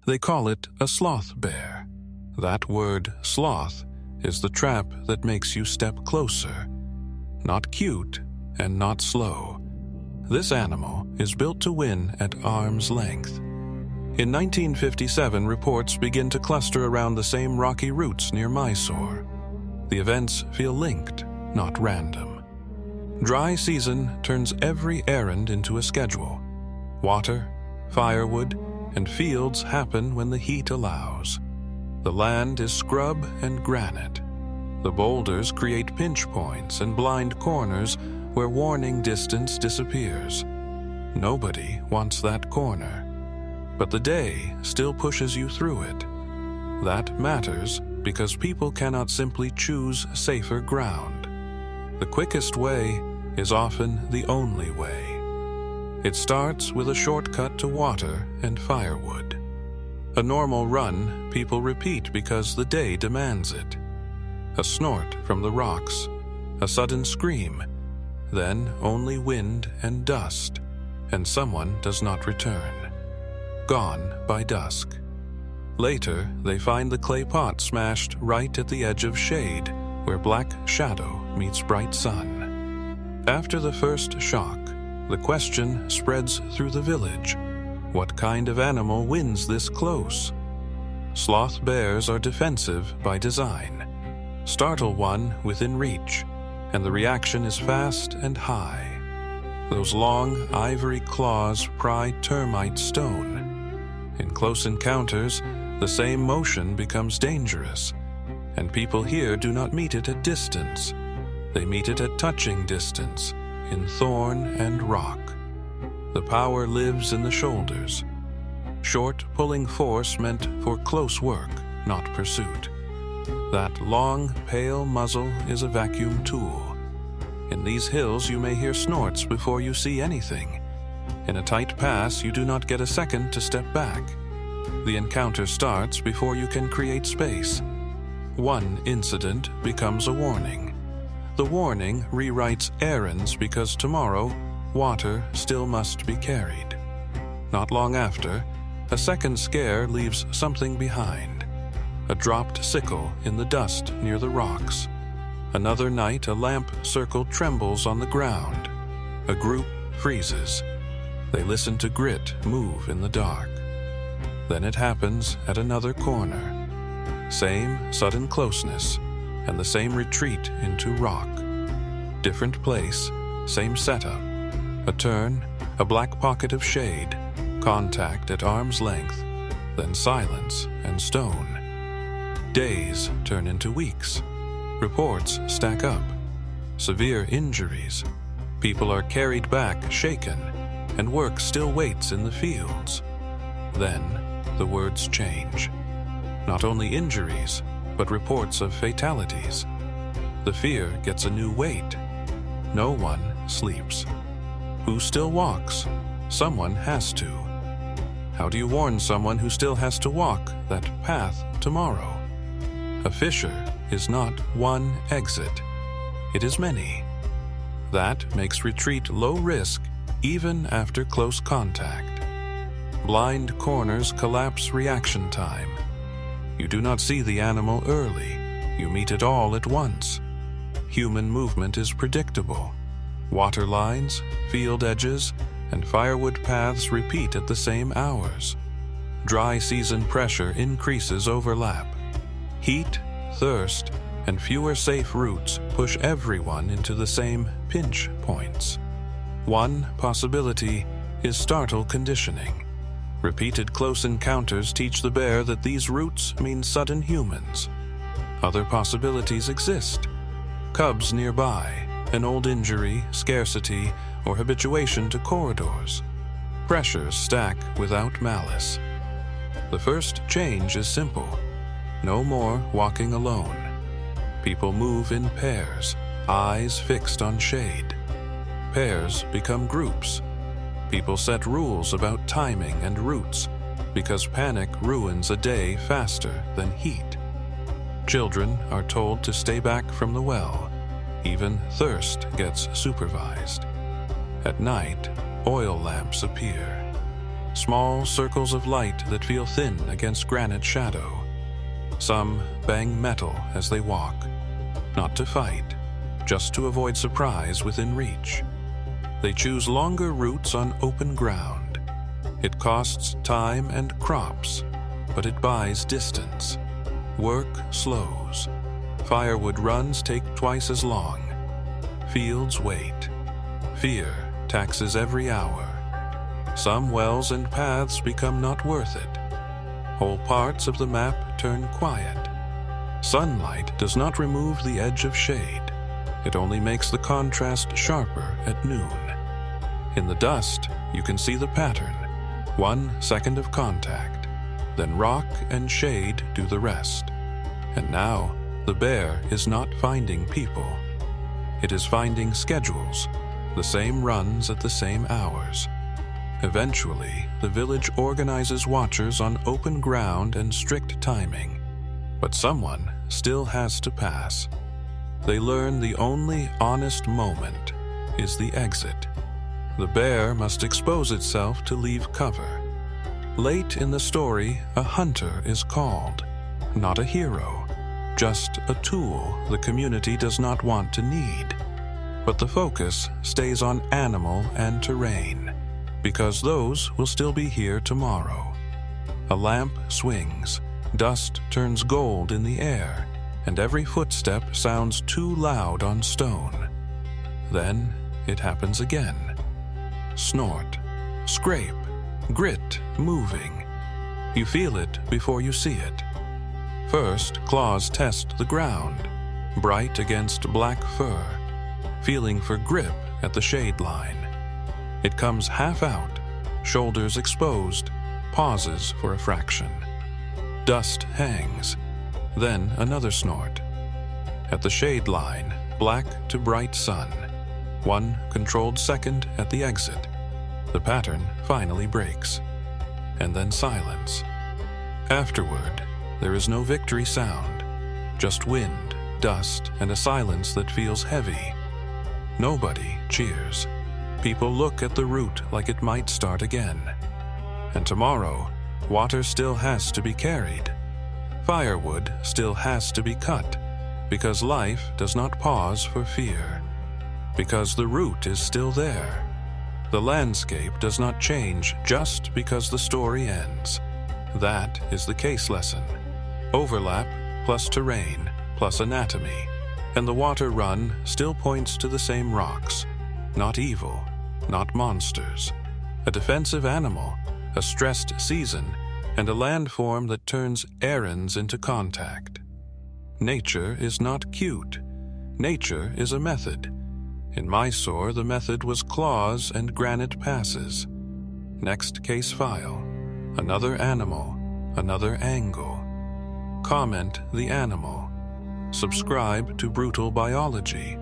They call it a sloth bear. That word, sloth, is the trap that makes you step closer. Not cute and not slow. This animal is built to win at arm's length. In 1957, reports begin to cluster around the same rocky roots near Mysore. The events feel linked, not random. Dry season turns every errand into a schedule. Water, firewood, and fields happen when the heat allows. The land is scrub and granite. The boulders create pinch points and blind corners where warning distance disappears. Nobody wants that corner, but the day still pushes you through it. That matters because people cannot simply choose safer ground. The quickest way is often the only way. It starts with a shortcut to water and firewood. A normal run people repeat because the day demands it. A snort from the rocks, a sudden scream, then only wind and dust, and someone does not return. Gone by dusk. Later, they find the clay pot smashed right at the edge of shade, where black shadow meets bright sun. After the first shock, the question spreads through the village. What kind of animal wins this close? Sloth bears are defensive by design. Startle one within reach, and the reaction is fast and high. Those long ivory claws pry termite stone. In close encounters, the same motion becomes dangerous, and people here do not meet it at distance. They meet it at touching distance, in thorn and rock. The power lives in the shoulders. Short pulling force meant for close work, not pursuit. That long, pale muzzle is a vacuum tool. In these hills you may hear snorts before you see anything. In a tight pass you do not get a second to step back. The encounter starts before you can create space. One incident becomes a warning. The warning rewrites errands because tomorrow, water still must be carried. Not long after, a second scare leaves something behind. A dropped sickle in the dust near the rocks. Another night, a lamp circle trembles on the ground. A group freezes. They listen to grit move in the dark. Then it happens at another corner. Same sudden closeness, and the same retreat into rock. Different place, same setup. A turn, a black pocket of shade, contact at arm's length, then silence and stone. Days turn into weeks. Reports stack up. Severe injuries. People are carried back shaken, and work still waits in the fields. Then the words change. Not only injuries, but reports of fatalities. The fear gets a new weight. No one sleeps. Who still walks? Someone has to. How do you warn someone who still has to walk that path tomorrow? A fissure is not one exit. It is many. That makes retreat low risk even after close contact. Blind corners collapse reaction time. You do not see the animal early. You meet it all at once. Human movement is predictable. Water lines, field edges, and firewood paths repeat at the same hours. Dry season pressure increases overlap. Heat, thirst, and fewer safe routes push everyone into the same pinch points. One possibility is startle conditioning. Repeated close encounters teach the bear that these routes mean sudden humans. Other possibilities exist. Cubs nearby, an old injury, scarcity, or habituation to corridors. Pressures stack without malice. The first change is simple. No more walking alone. People move in pairs, eyes fixed on shade. Pairs become groups. People set rules about timing and routes because panic ruins a day faster than heat. Children are told to stay back from the well. Even thirst gets supervised. At night, oil lamps appear. small circles of light that feel thin against granite shadow. Some bang metal as they walk, not to fight, just to avoid surprise within reach. They choose longer routes on open ground. It costs time and crops, but it buys distance. Work slows. Firewood runs take twice as long. Fields wait. Fear taxes every hour. Some wells and paths become not worth it. Whole parts of the map turn quiet. Sunlight does not remove the edge of shade. It only makes the contrast sharper at noon. In the dust, you can see the pattern. 1 second of contact. Then rock and shade do the rest. And now, the bear is not finding people. It is finding schedules, the same runs at the same hours. Eventually, the village organizes watchers on open ground and strict timing. But someone still has to pass. They learn the only honest moment is the exit. The bear must expose itself to leave cover. Late in the story, a hunter is called, not a hero, just a tool the community does not want to need. But the focus stays on animal and terrain, because those will still be here tomorrow. A lamp swings, dust turns gold in the air, and every footstep sounds too loud on stone. Then it happens again. Snort, scrape, grit moving. You feel it before you see it. First, claws test the ground, bright against black fur, feeling for grip at the shade line. It comes half out, shoulders exposed, pauses for a fraction. Dust hangs, then another snort. At the shade line, black to bright sun. 1 controlled second at the exit. The pattern finally breaks. And then silence. Afterward, there is no victory sound, just wind, dust, and a silence that feels heavy. Nobody cheers. People look at the route like it might start again. And tomorrow, water still has to be carried. Firewood still has to be cut, because life does not pause for fear. Because the route is still there. The landscape does not change just because the story ends. That is the case lesson. Overlap plus terrain plus anatomy. And the water run still points to the same rocks. Not evil, not monsters. A defensive animal, a stressed season, and a landform that turns errands into contact. Nature is not cute. Nature is a method. In Mysore, the method was claws and granite passes. Next case file. Another animal, another angle. Comment the animal. Subscribe to Brutal Biology.